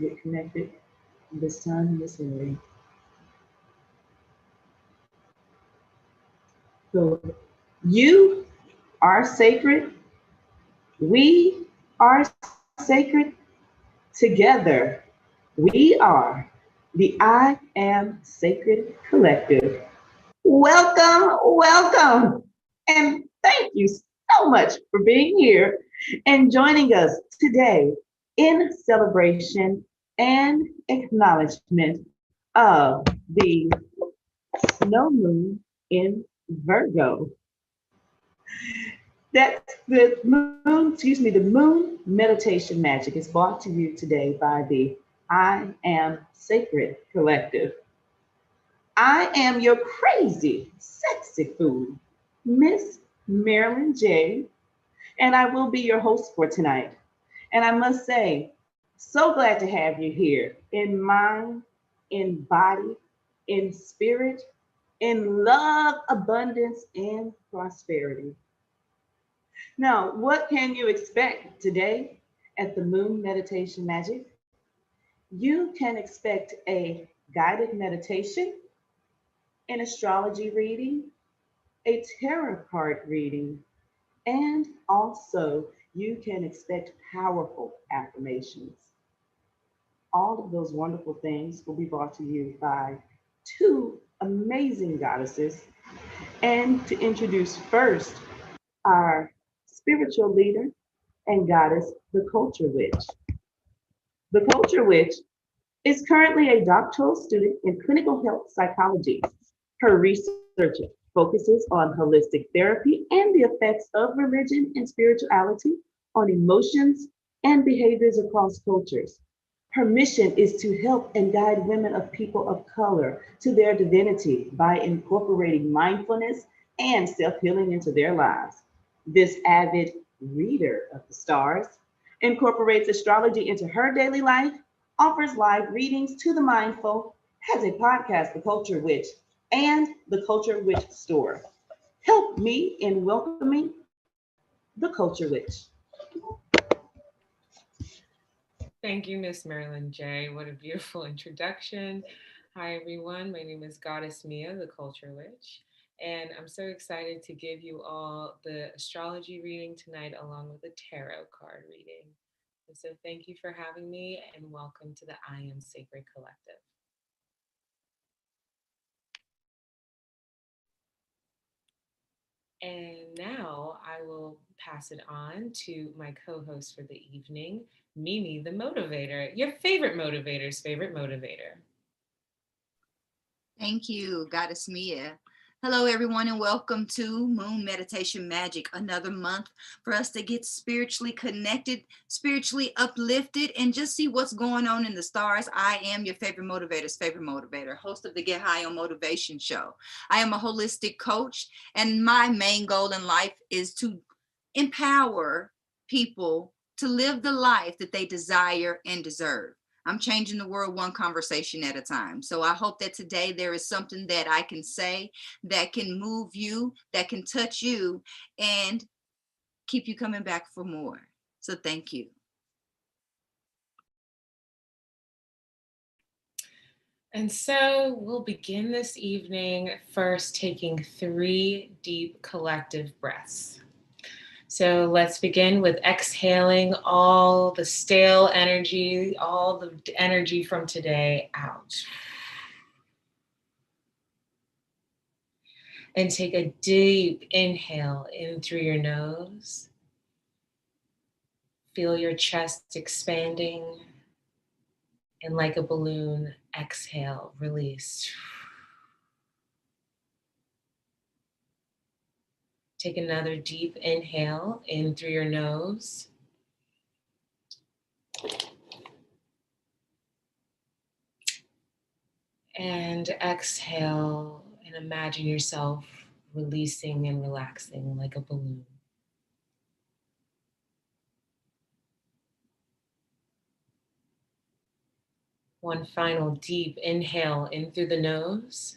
Get connected this time, this way. So you are sacred. We are sacred. Together, we are the I Am Sacred Collective. Welcome, welcome, and thank you so much for being here and joining us today in celebration and acknowledgement of the snow moon in Virgo. That's the moon meditation magic is brought to you today by the I Am Sacred Collective. I am your crazy, sexy fool, Miss Marilyn J., and I will be your host for tonight. And I must say, so glad to have you here in mind, in body, in spirit, in love, abundance, and prosperity. Now, what can you expect today at the Moon Meditation Magic? You can expect a guided meditation, an astrology reading, a tarot card reading, and also you can expect powerful affirmations. All of those wonderful things will be brought to you by two amazing goddesses. And to introduce first our spiritual leader and goddess, the Culture Witch. The Culture Witch is currently a doctoral student in clinical health psychology. Her research focuses on holistic therapy and the effects of religion and spirituality on emotions and behaviors across cultures. Her mission is to help and guide women of people of color to their divinity by incorporating mindfulness and self healing into their lives. This avid reader of the stars incorporates astrology into her daily life, offers live readings to the mindful, has a podcast, The Culture Witch, and The Culture Witch Store. Help me in welcoming The Culture Witch. Thank you, Miss Marilyn J. What a beautiful introduction. Hi, everyone. My name is Goddess Meya, the Culture Witch, and I'm so excited to give you all the astrology reading tonight, along with a tarot card reading. And so, thank you for having me, and welcome to the I Am Sacred Collective. And now I will pass it on to my co host for the evening, Mimi the Motivator, your favorite motivator's favorite motivator. Thank you, Goddess Meya. Hello, everyone, and welcome to Moon Meditation Magic, another month for us to get spiritually connected, spiritually uplifted, and just see what's going on in the stars. I am your favorite motivator, host of the Get High on Motivation show. I am a holistic coach, and my main goal in life is to empower people to live the life that they desire and deserve. I'm changing the world one conversation at a time. So I hope that today there is something that I can say that can move you, that can touch you, and keep you coming back for more. So thank you. And so we'll begin this evening first taking 3 deep collective breaths. So let's begin with exhaling all the stale energy, all the energy from today out. And take a deep inhale in through your nose. Feel your chest expanding. And like a balloon, exhale, release. Take another deep inhale in through your nose. And exhale and imagine yourself releasing and relaxing like a balloon. One final deep inhale in through the nose.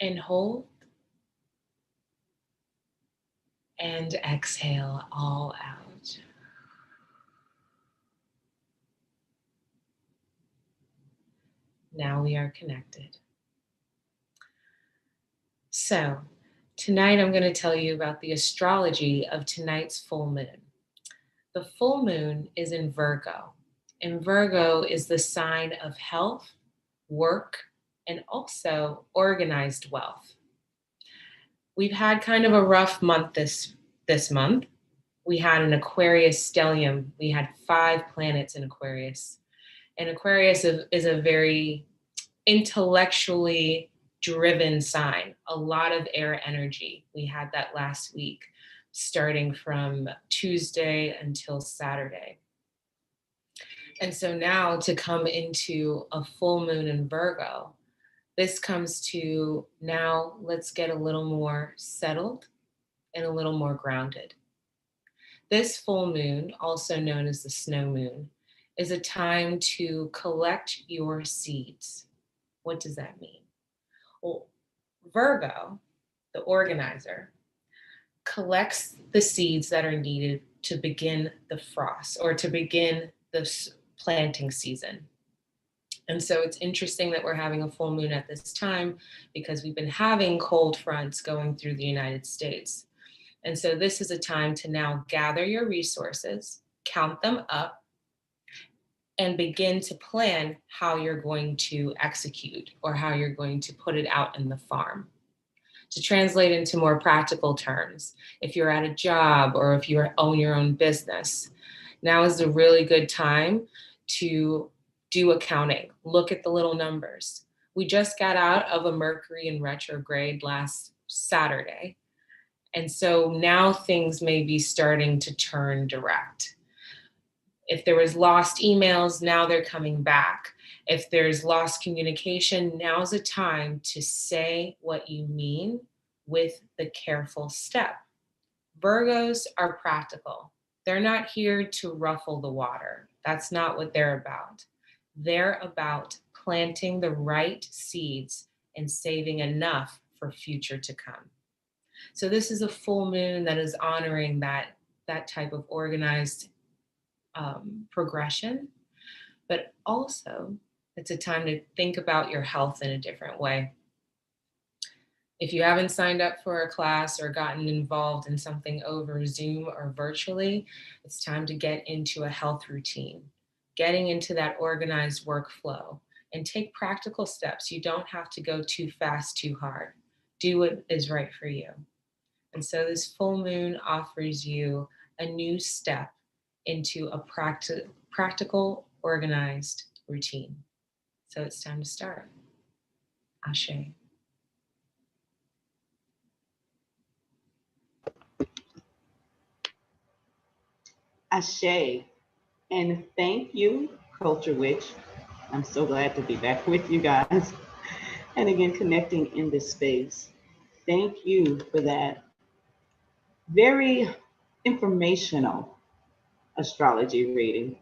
And hold. And exhale all out. Now we are connected. So tonight I'm going to tell you about the astrology of tonight's full moon. The full moon is in Virgo, and Virgo is the sign of health, work, and also organized wealth. We've had kind of a rough month this month. We had an Aquarius stellium. We had 5 planets in Aquarius. And Aquarius is a very intellectually driven sign, a lot of air energy. We had that last week, starting from Tuesday until Saturday. And so now to come into a full moon in Virgo, this comes to now let's get a little more settled and a little more grounded. This full moon, also known as the snow moon, is a time to collect your seeds. What does that mean? Well, Virgo, the organizer, collects the seeds that are needed to begin the frost or to begin the planting season. And so it's interesting that we're having a full moon at this time because we've been having cold fronts going through the United States. And so this is a time to now gather your resources, count them up, and begin to plan how you're going to execute or how you're going to put it out in the farm. To translate into more practical terms, if you're at a job or if you own your own business, now is a really good time to do accounting. Look at the little numbers. We just got out of a Mercury in retrograde last Saturday. And so now things may be starting to turn direct. If there was lost emails, now they're coming back. If there's lost communication, now's a time to say what you mean with the careful step. Virgos are practical. They're not here to ruffle the water. That's not what they're about. They're about planting the right seeds and saving enough for future to come. So this is a full moon that is honoring that type of organized progression, but also it's a time to think about your health in a different way. If you haven't signed up for a class or gotten involved in something over Zoom or virtually, it's time to get into a health routine, getting into that organized workflow, and take practical steps. You don't have to go too fast, too hard. Do what is right for you. And so this full moon offers you a new step into a practical, organized routine. So it's time to start. Ashe. Ashe. And thank you, Culture Witch. I'm so glad to be back with you guys. And again, connecting in this space. Thank you for that very informational astrology reading.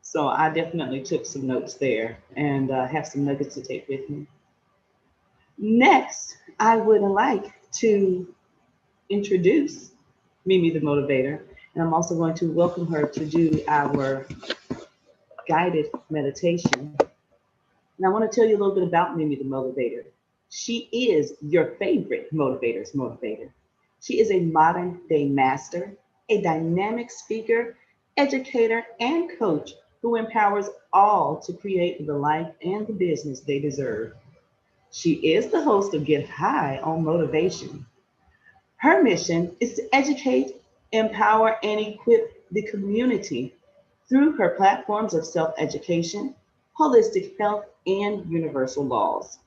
So I definitely took some notes there and have some nuggets to take with me. Next, I would like to introduce Mimi the Motivator, and I'm also going to welcome her to do our guided meditation. And I want to tell you a little bit about Mimi the Motivator. She is your favorite motivator's motivator. She is a modern day master, a dynamic speaker, educator, and coach who empowers all to create the life and the business they deserve. She is the host of Get High on Motivation. Her mission is to educate, empower, and equip the community through her platforms of self-education, holistic health, and universal laws.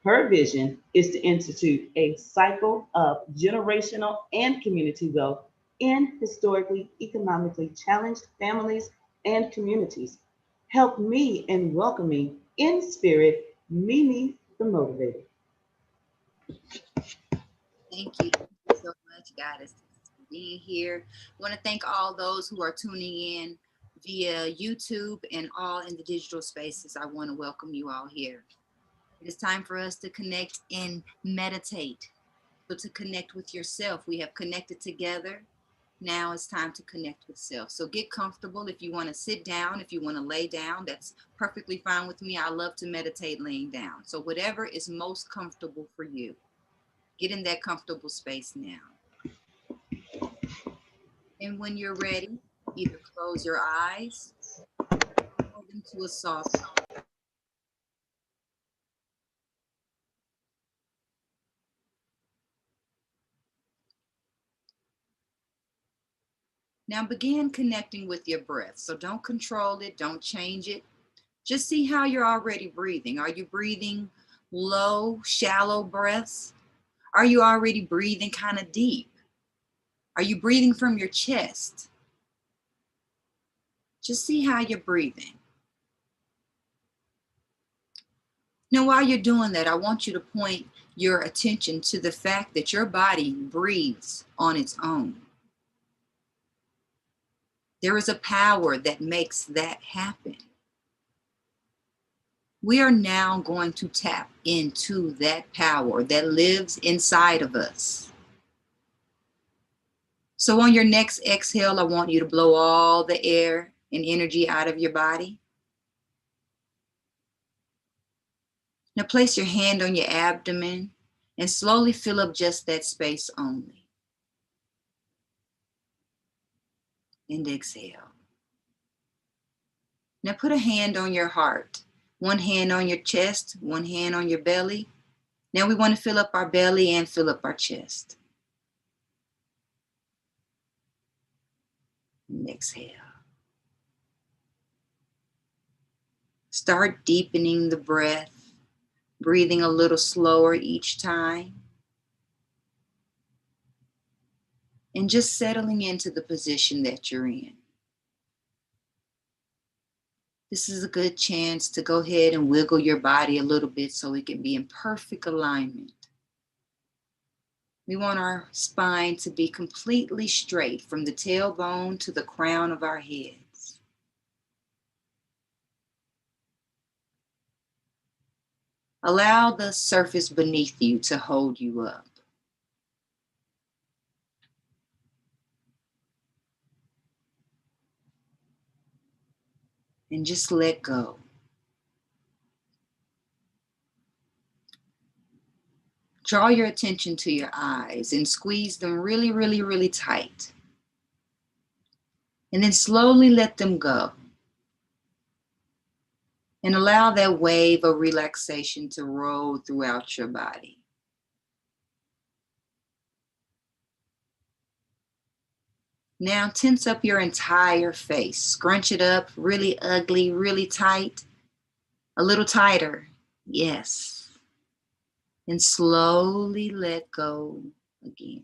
Her vision is to institute a cycle of generational and community wealth in historically, economically challenged families and communities. Help me in welcoming in spirit, Mimi the Motivator. Thank you so much, Goddess, for being here. I want to thank all those who are tuning in via YouTube and all in the digital spaces. I want to welcome you all here. It is time for us to connect and meditate. So to connect with yourself, we have connected together. Now it's time to connect with self. So get comfortable. If you want to sit down, if you want to lay down, that's perfectly fine with me. I love to meditate laying down. So whatever is most comfortable for you, get in that comfortable space now. And when you're ready, either close your eyes or roll them to a soft. Now begin connecting with your breath. So don't control it, don't change it. Just see how you're already breathing. Are you breathing low, shallow breaths? Are you already breathing kind of deep? Are you breathing from your chest? Just see how you're breathing. Now, while you're doing that, I want you to point your attention to the fact that your body breathes on its own. There is a power that makes that happen. We are now going to tap into that power that lives inside of us. So on your next exhale, I want you to blow all the air and energy out of your body. Now place your hand on your abdomen and slowly fill up just that space only. And exhale. Now put a hand on your heart, one hand on your chest, one hand on your belly. Now we want to fill up our belly and fill up our chest. And exhale. Start deepening the breath, breathing a little slower each time. And just settling into the position that you're in. This is a good chance to go ahead and wiggle your body a little bit so it can be in perfect alignment. We want our spine to be completely straight from the tailbone to the crown of our heads. Allow the surface beneath you to hold you up. And just let go. Draw your attention to your eyes and squeeze them really, really, really tight. And then slowly let them go. And allow that wave of relaxation to roll throughout your body. Now tense up your entire face. Scrunch it up really ugly, really tight. A little tighter. Yes. And slowly let go again.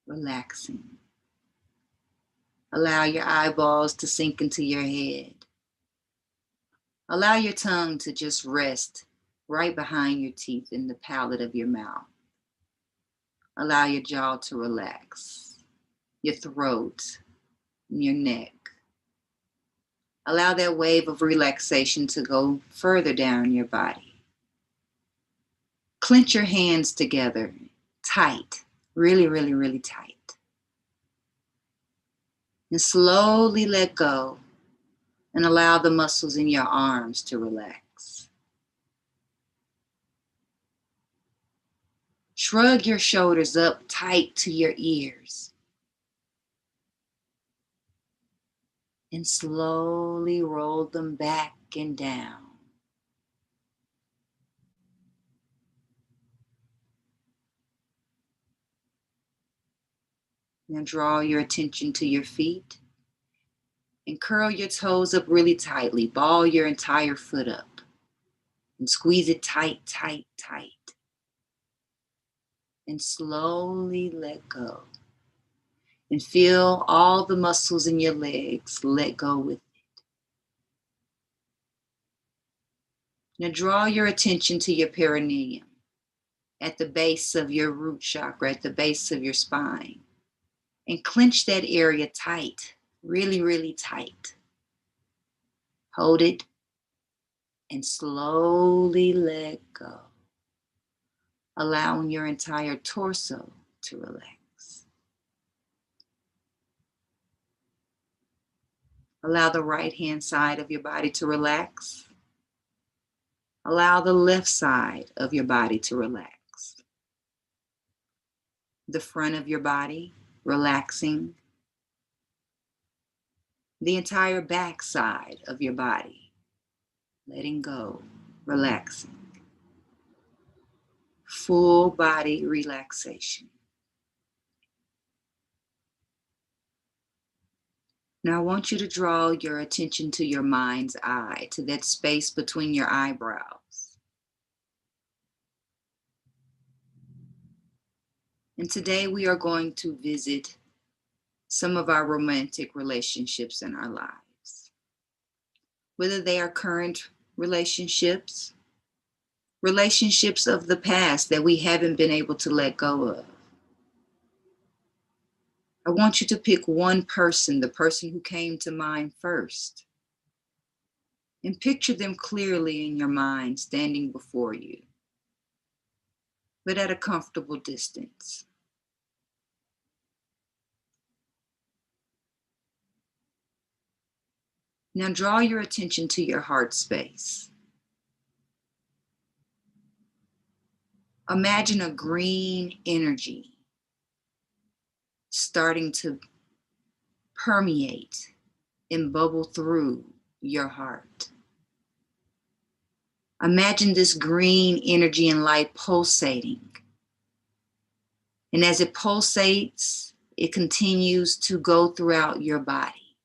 Relaxing. Allow your eyeballs to sink into your head. Allow your tongue to just rest right behind your teeth in the palate of your mouth. Allow your jaw to relax, your throat, and your neck. Allow that wave of relaxation to go further down your body. Clench your hands together, tight, really, really, really tight. And slowly let go and allow the muscles in your arms to relax. Shrug your shoulders up tight to your ears. And slowly roll them back and down. Now draw your attention to your feet and curl your toes up really tightly. Ball your entire foot up and squeeze it tight, tight, tight. And slowly let go. And feel all the muscles in your legs let go with it. Now draw your attention to your perineum at the base of your root chakra, at the base of your spine. And clench that area tight, really, really tight. Hold it and slowly let go. allowing your entire torso to relax. Allow the right-hand side of your body to relax. Allow the left side of your body to relax. The front of your body relaxing. The entire back side of your body letting go, relaxing. Full body relaxation. Now I want you to draw your attention to your mind's eye, to that space between your eyebrows. And today we are going to visit some of our romantic relationships in our lives. Whether they are current relationships, relationships of the past that we haven't been able to let go of. I want you to pick one person, the person who came to mind first, and picture them clearly in your mind standing before you, but at a comfortable distance. Now draw your attention to your heart space. Imagine a green energy starting to permeate and bubble through your heart. Imagine this green energy and light pulsating. And as it pulsates, it continues to go throughout your body,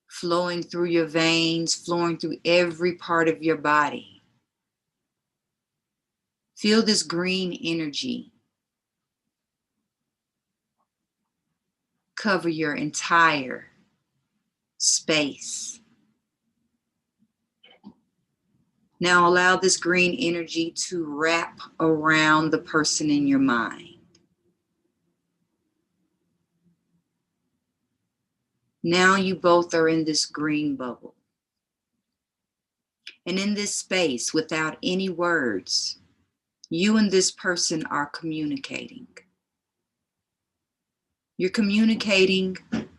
flowing through your veins, flowing through every part of your body. Feel this green energy cover your entire space. Now allow this green energy to wrap around the person in your mind. Now you both are in this green bubble. And in this space, without any words, you and this person are communicating. You're communicating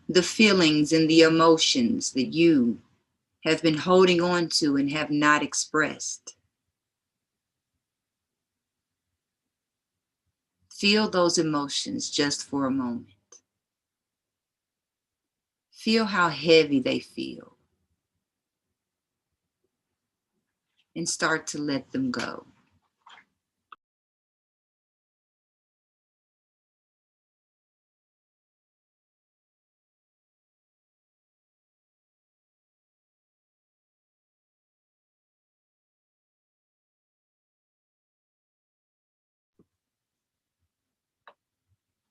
the feelings and the emotions that you have been holding on to and have not expressed. Feel those emotions just for a moment. Feel how heavy they feel. And start to let them go.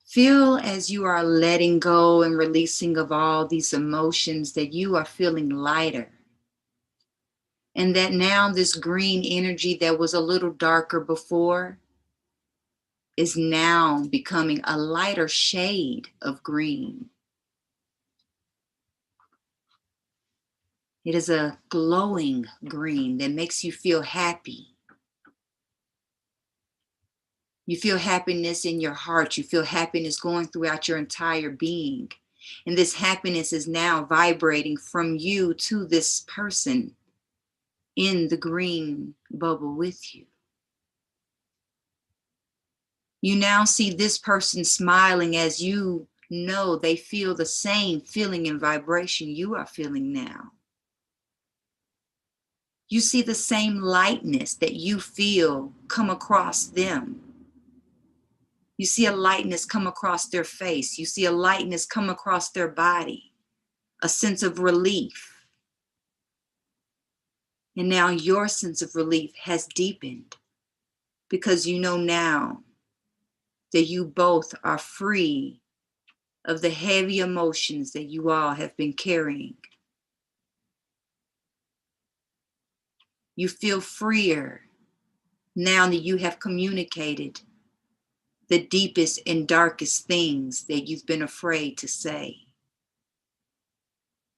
Feel as you are letting go and releasing of all these emotions that you are feeling lighter. And that now this green energy that was a little darker before is now becoming a lighter shade of green. It is a glowing green that makes you feel happy. You feel happiness in your heart. You feel happiness going throughout your entire being. And this happiness is now vibrating from you to this person in the green bubble with you. You now see this person smiling as you know they feel the same feeling and vibration you are feeling now. You see the same lightness that you feel come across them. You see a lightness come across their face. You see a lightness come across their body, a sense of relief. And now your sense of relief has deepened because you know now that you both are free of the heavy emotions that you all have been carrying. You feel freer now that you have communicated the deepest and darkest things that you've been afraid to say.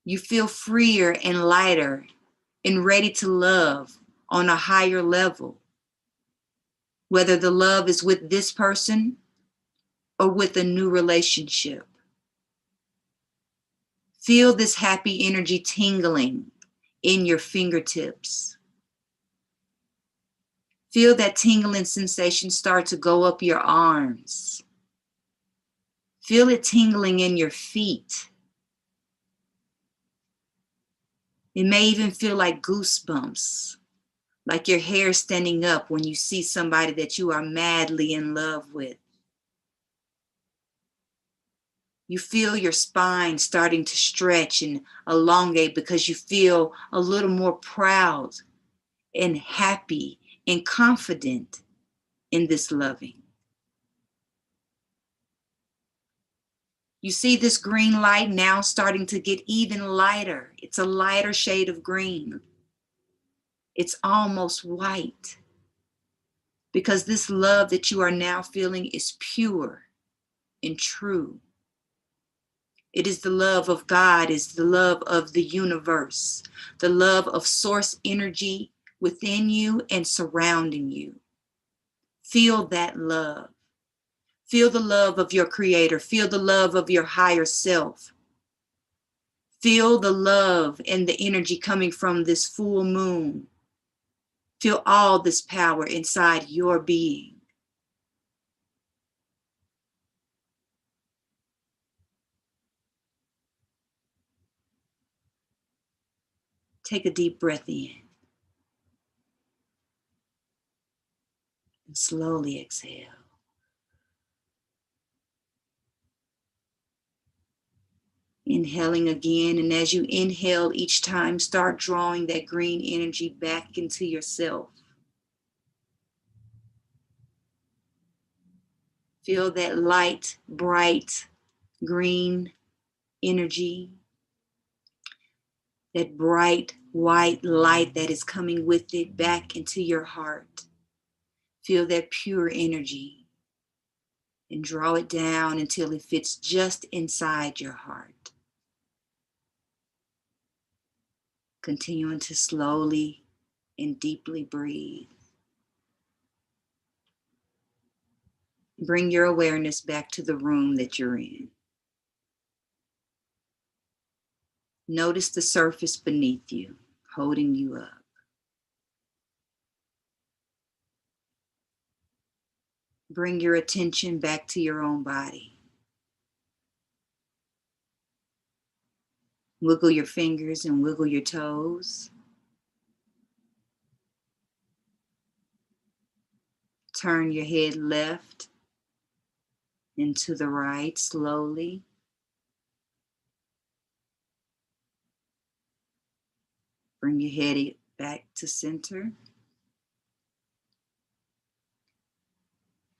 You feel freer and lighter and ready to love on a higher level. whether the love is with this person or with a new relationship. Feel this happy energy tingling in your fingertips. Feel that tingling sensation start to go up your arms. Feel it tingling in your feet. It may even feel like goosebumps, like your hair standing up when you see somebody that you are madly in love with. You feel your spine starting to stretch and elongate because you feel a little more proud and happy and confident in this loving. You see this green light now starting to get even lighter. It's a lighter shade of green. It's almost white because this love that you are now feeling is pure and true. It is the love of God, it's the love of the universe, the love of source energy within you and surrounding you. Feel that love. Feel the love of your creator. Feel the love of your higher self. Feel the love and the energy coming from this full moon. Feel all this power inside your being. Take a deep breath in and slowly exhale. Inhaling again, and as you inhale each time, start drawing that green energy back into yourself. Feel that light, bright, green energy, that bright, white light that is coming with it back into your heart. Feel that pure energy and draw it down until it fits just inside your heart. Continuing to slowly and deeply breathe. Bring your awareness back to the room that you're in. Notice the surface beneath you, holding you up. Bring your attention back to your own body. Wiggle your fingers and wiggle your toes. Turn your head left and to the right slowly. Bring your head back to center.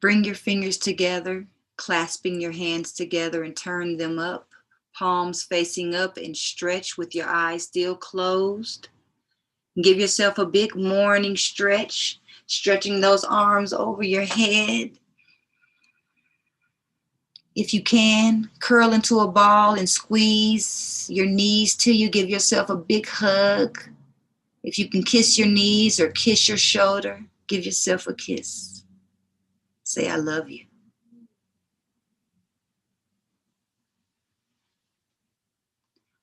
Bring your fingers together, clasping your hands together and turn them up, palms facing up, and stretch with your eyes still closed. Give yourself a big morning stretch, stretching those arms over your head. If you can, curl into a ball and squeeze your knees till you give yourself a big hug. If you can kiss your knees or kiss your shoulder, give yourself a kiss. Say, I love you.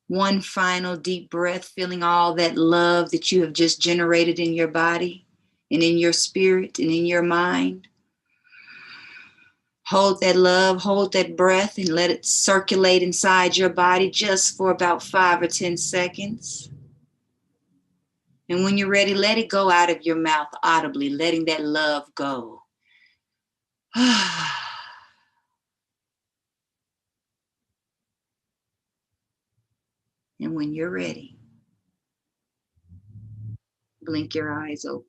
One final deep breath, feeling all that love that you have just generated in your body and in your spirit and in your mind. Hold that love, hold that breath, and let it circulate inside your body just for about 5 or 10 seconds. And when you're ready, let it go out of your mouth audibly, letting that love go. And when you're ready, blink your eyes open.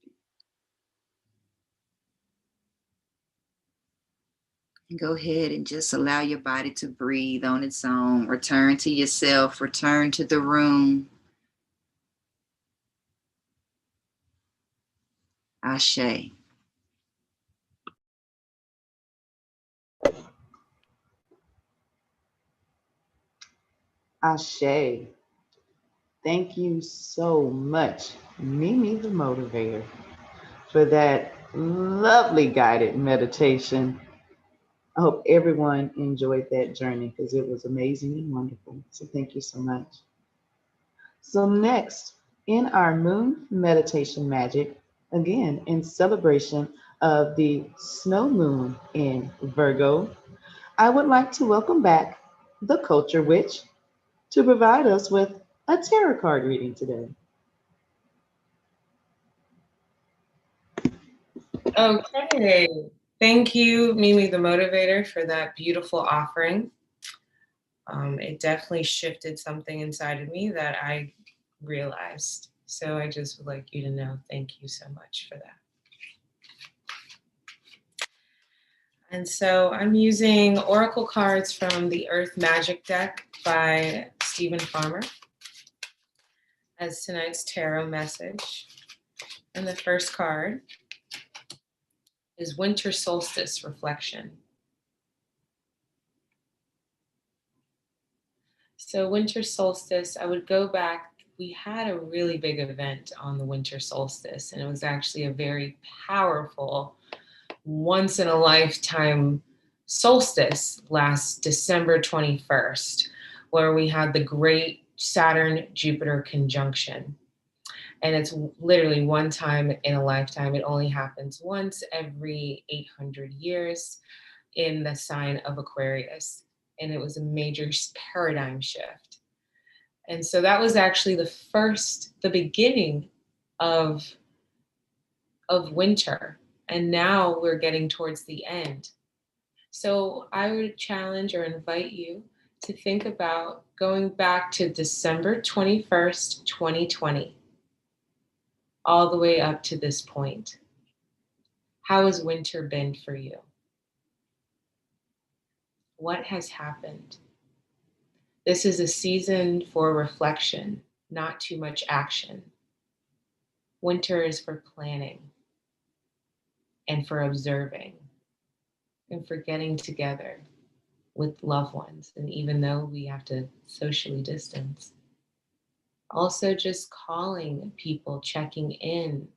And go ahead and just allow your body to breathe on its own. Return to yourself, return to the room. Ashe. Ashe. Thank you so much, Mimi the Motivator, for that lovely guided meditation. I hope everyone enjoyed that journey because it was amazing and wonderful. So thank you so much. So next, in our moon meditation magic, again in celebration of the snow moon in Virgo, I would like to welcome back the Culture Witch to provide us with a tarot card reading today. Okay. Thank you, Mimi the Motivator, for that beautiful offering. It definitely shifted something inside of me that I realized. So I just would like you to know, thank you so much for that. And so I'm using Oracle cards from the Earth Magic deck by Stephen Farmer as tonight's tarot message. And the first card is Winter Solstice Reflection. So winter solstice, I would go back. We had a really big event on the winter solstice, and it was actually a very powerful, once in a lifetime solstice last December 21st, where we had the great Saturn-Jupiter conjunction. And it's literally one time in a lifetime. It only happens once every 800 years in the sign of Aquarius. And it was a major paradigm shift. And so that was actually the beginning of winter. And now we're getting towards the end. So I would challenge or invite you to think about going back to December 21st, 2020, all the way up to this point. How has winter been for you? What has happened? This is a season for reflection, not too much action. Winter is for planning and for observing and for getting together with loved ones. And even though we have to socially distance, also just calling people, checking in,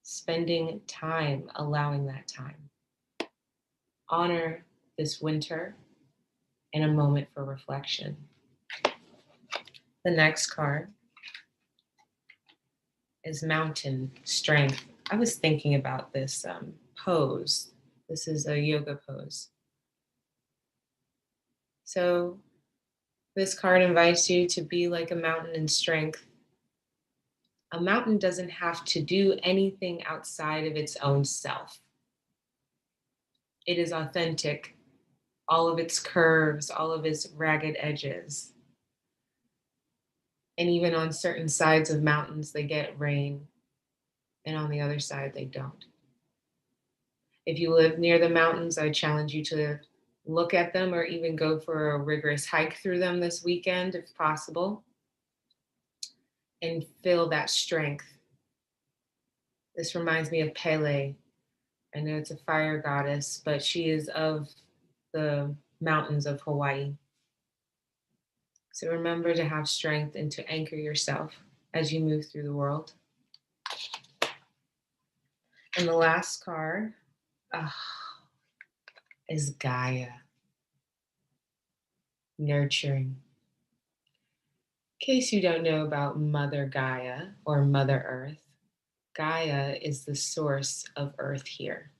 spending time, allowing that time. Honor this winter in a moment for reflection. The next card is Mountain Strength. I was thinking about this pose. This is a yoga pose. So this card invites you to be like a mountain in strength. A mountain doesn't have to do anything outside of its own self. It is authentic, all of its curves, all of its ragged edges. And even on certain sides of mountains, they get rain, and on the other side, they don't. If you live near the mountains, I challenge you to look at them or even go for a rigorous hike through them this weekend, if possible, and feel that strength. This reminds me of Pele. I know it's a fire goddess, but she is of the mountains of Hawaii. So remember to have strength and to anchor yourself as you move through the world. And the last card is Gaia, Nurturing. In case you don't know about Mother Gaia or Mother Earth, Gaia is the source of Earth here,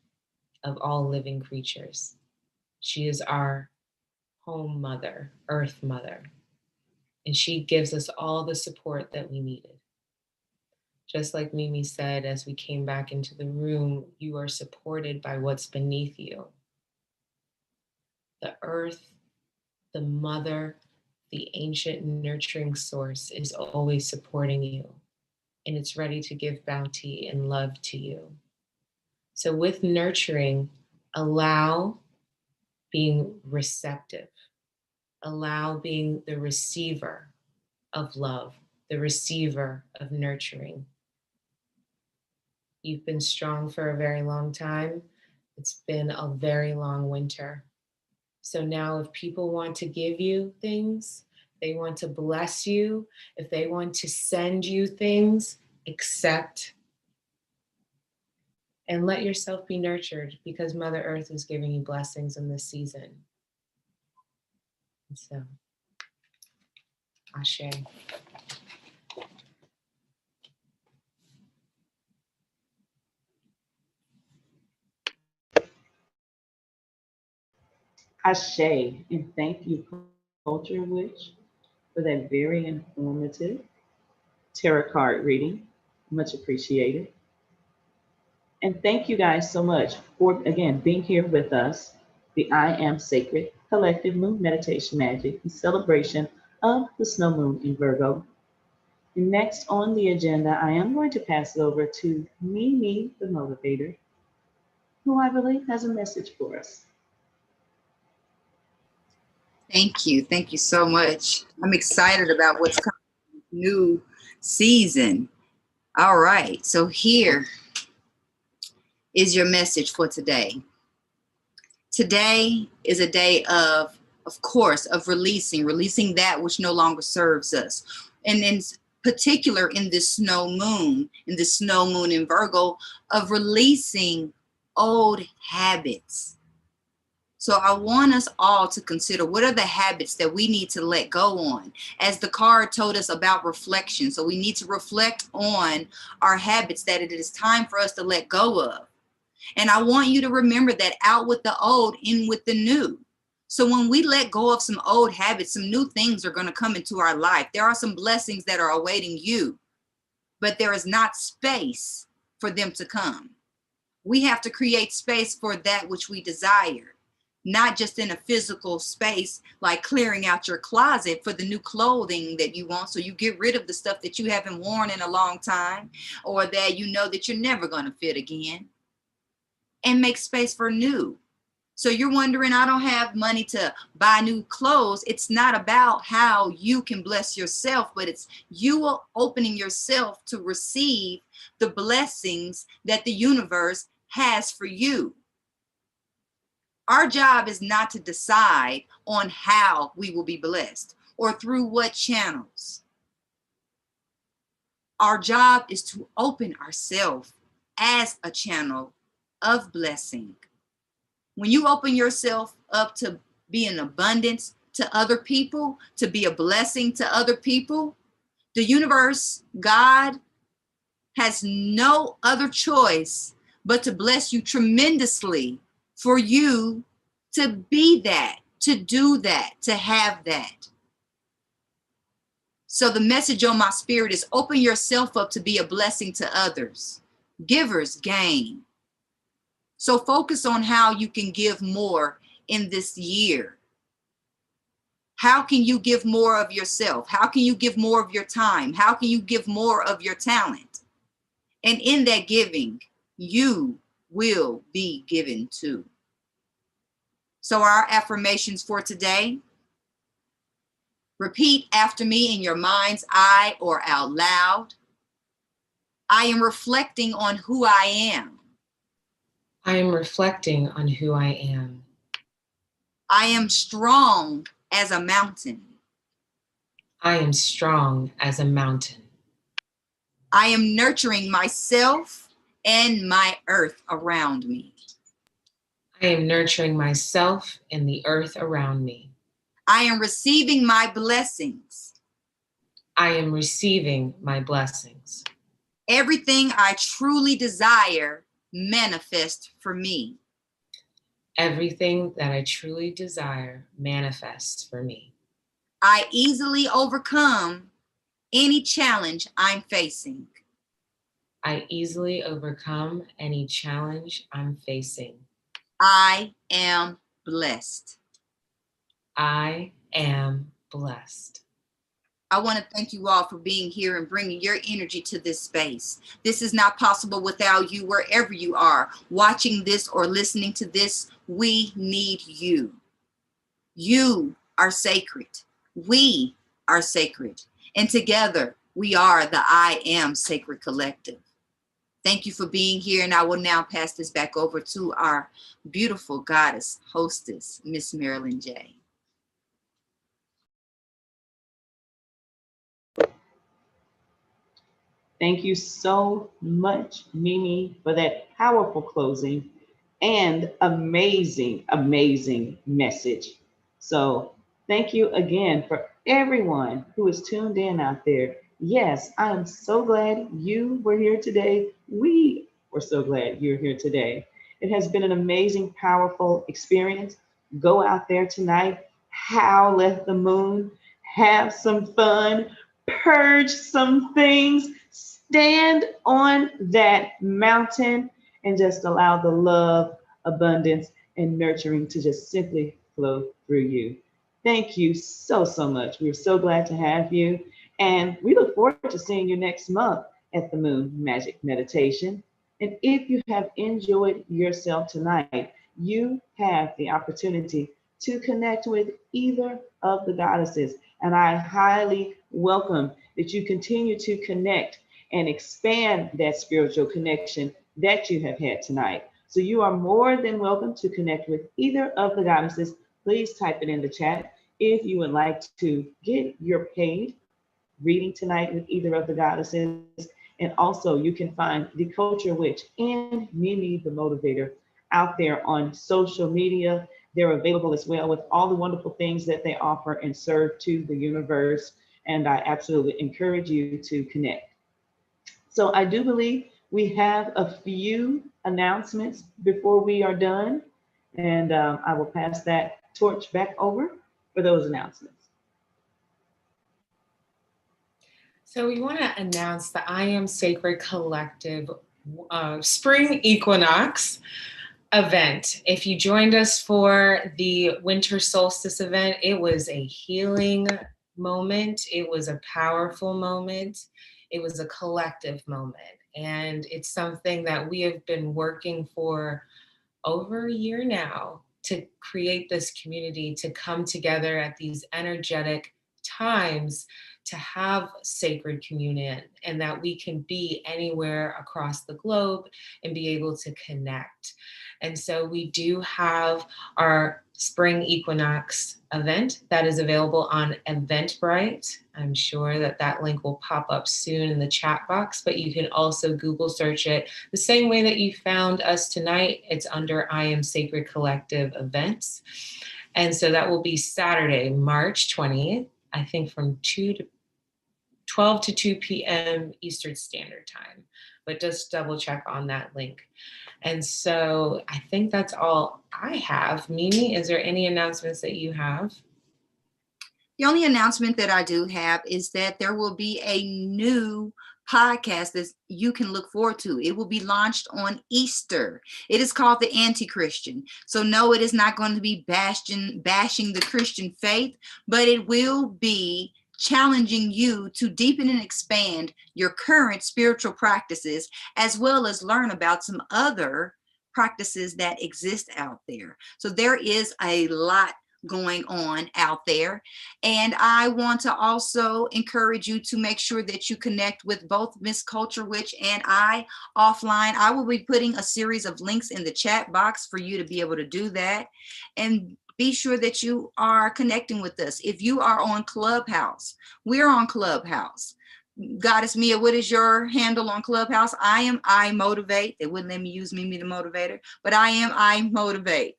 of all living creatures. She is our home mother, Earth Mother, and she gives us all the support that we needed. Just like Mimi said, as we came back into the room, you are supported by what's beneath you. The earth, the mother, the ancient nurturing source is always supporting you, and it's ready to give bounty and love to you. So with nurturing, allow being receptive, allow being the receiver of love, the receiver of nurturing. You've been strong for a very long time. It's been a very long winter. So now if people want to give you things, they want to bless you, if they want to send you things, accept And let yourself be nurtured, because Mother Earth is giving you blessings in this season. And so, Ashe. Ashe, and thank you, Culture Witch, for that very informative tarot card reading. Much appreciated. And thank you guys so much for, again, being here with us. The I Am Sacred Collective Moon Meditation Magic in celebration of the snow moon in Virgo. And next on the agenda, I am going to pass it over to Mimi the Motivator, who I believe has a message for us. Thank you. Thank you so much. I'm excited about what's coming new season. All right. So here is your message for today. Today is a day of course, of releasing that which no longer serves us. And in particular, in this snow moon in Virgo, of releasing old habits. So I want us all to consider, what are the habits that we need to let go on? As the card told us about reflection. So we need to reflect on our habits that it is time for us to let go of. And I want you to remember that out with the old, in with the new. So when we let go of some old habits, some new things are going to come into our life. There are some blessings that are awaiting you, but there is not space for them to come. We have to create space for that which we desire, not just in a physical space, like clearing out your closet for the new clothing that you want. So you get rid of the stuff that you haven't worn in a long time, or that you know that you're never going to fit again, and make space for new. So you're wondering, I don't have money to buy new clothes. It's not about how you can bless yourself, but it's you opening yourself to receive the blessings that the universe has for you. Our job is not to decide on how we will be blessed or through what channels. Our job is to open ourselves as a channel of blessing. When you open yourself up to be an abundance to other people, to be a blessing to other people, the universe, God, has no other choice but to bless you tremendously for you to be that, to do that, to have that. So the message on my spirit is open yourself up to be a blessing to others. Givers gain. So focus on how you can give more in this year. How can you give more of yourself? How can you give more of your time? How can you give more of your talent? And in that giving, you will be given too. So our affirmations for today: repeat after me in your mind's eye or out loud. I am reflecting on who I am. I am reflecting on who I am. I am strong as a mountain. I am strong as a mountain. I am nurturing myself and my earth around me. I am nurturing myself and the earth around me. I am receiving my blessings. I am receiving my blessings. Everything I truly desire manifest for me. Everything that I truly desire manifests for me. I easily overcome any challenge I'm facing. I easily overcome any challenge I'm facing. I am blessed. I am blessed. I want to thank you all for being here and bringing your energy to this space. This is not possible without you, wherever you are, watching this or listening to this. We need you. You are sacred. We are sacred. And together, we are the I Am Sacred Collective. Thank you for being here. And I will now pass this back over to our beautiful goddess hostess, Miss Marilyn J. Thank you so much, Mimi, for that powerful closing and amazing, amazing message. So, thank you again for everyone who is tuned in out there. Yes, I am so glad you were here today. We were so glad you're here today. It has been an amazing, powerful experience. Go out there tonight, howl at the moon, have some fun, purge some things, stand on that mountain, and just allow the love, abundance, and nurturing to just simply flow through you. Thank you so, so much. We're so glad to have you. And we look forward to seeing you next month at the Moon Magic Meditation. And if you have enjoyed yourself tonight, you have the opportunity to connect with either of the goddesses. And I highly welcome that you continue to connect and expand that spiritual connection that you have had tonight. So you are more than welcome to connect with either of the goddesses. Please type it in the chat if you would like to get your paid reading tonight with either of the goddesses. And also, you can find the Culture Witch and Mimi the Motivator out there on social media. They're available as well with all the wonderful things that they offer and serve to the universe. And I absolutely encourage you to connect. So I do believe we have a few announcements before we are done. And I will pass that torch back over for those announcements. So we want to announce the I Am Sacred Collective Spring Equinox event. If you joined us for the Winter Solstice event, it was a healing moment. It was a powerful moment. It was a collective moment. And it's something that we have been working for over a year now to create this community, to come together at these energetic times to have sacred communion, and that we can be anywhere across the globe and be able to connect. And so we do have our spring equinox event that is available on Eventbrite. I'm sure that that link will pop up soon in the chat box, but you can also Google search it the same way that you found us tonight. It's under I Am Sacred Collective events. And so that will be Saturday, March 20th, I think from 12 to 2 p.m. Eastern Standard Time, but just double check on that link. And so I think that's all I have. Mimi, is there any announcements that you have? The only announcement that I do have is that there will be a new podcast that you can look forward to. It will be launched on Easter. It is called The Anti-Christian. So no, it is not going to be bashing the Christian faith, but it will be challenging you to deepen and expand your current spiritual practices, as well as learn about some other practices that exist out there. So there is a lot going on out there. And I want to also encourage you to make sure that you connect with both Miss Culture Witch and I offline. I will be putting a series of links in the chat box for you to be able to do that. And be sure that you are connecting with us. If you are on Clubhouse, we're on Clubhouse. Goddess Meya, what is your handle on Clubhouse? I Motivate. They wouldn't let me use Mimi the Motivator, but I Motivate.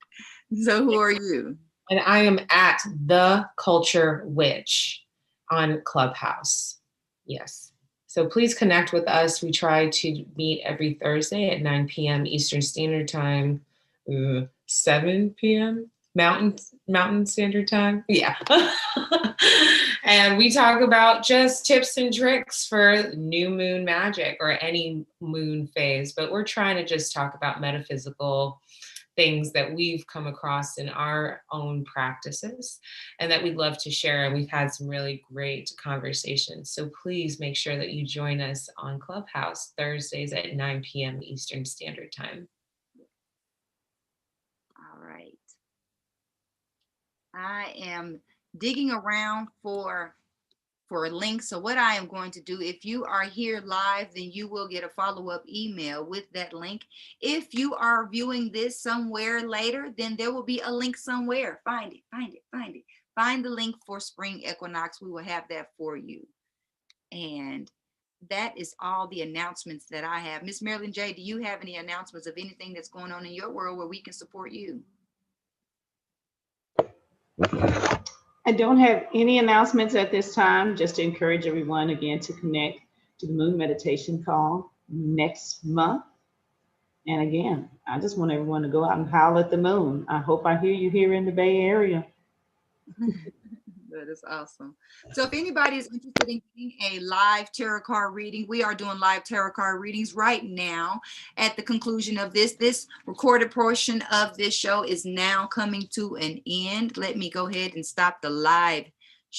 So who are you? And I am at The Culture Witch on Clubhouse. Yes. So please connect with us. We try to meet every Thursday at 9 p.m. Eastern Standard Time, 7 p.m. Mountain Standard Time. Yeah. And we talk about just tips and tricks for new moon magic or any moon phase, but we're trying to just talk about metaphysical things that we've come across in our own practices and that we'd love to share. And we've had some really great conversations. So please make sure that you join us on Clubhouse Thursdays at 9 p.m. Eastern Standard Time. All right. I am digging around for a link. So what I am going to do, if you are here live, then you will get a follow-up email with that link. If you are viewing this somewhere later, then there will be a link somewhere. Find it. Find the link for Spring Equinox. We will have that for you. And that is all the announcements that I have. Miss Marilyn J., do you have any announcements of anything that's going on in your world where we can support you? I don't have any announcements at this time, just to encourage everyone again to connect to the Moon Meditation Call next month. And again, I just want everyone to go out and howl at the moon. I hope I hear you here in the Bay Area. That is awesome. So if anybody is interested in getting a live tarot card reading, we are doing live tarot card readings right now. At the conclusion of this recorded portion of this show is now coming to an end. Let me go ahead and stop the live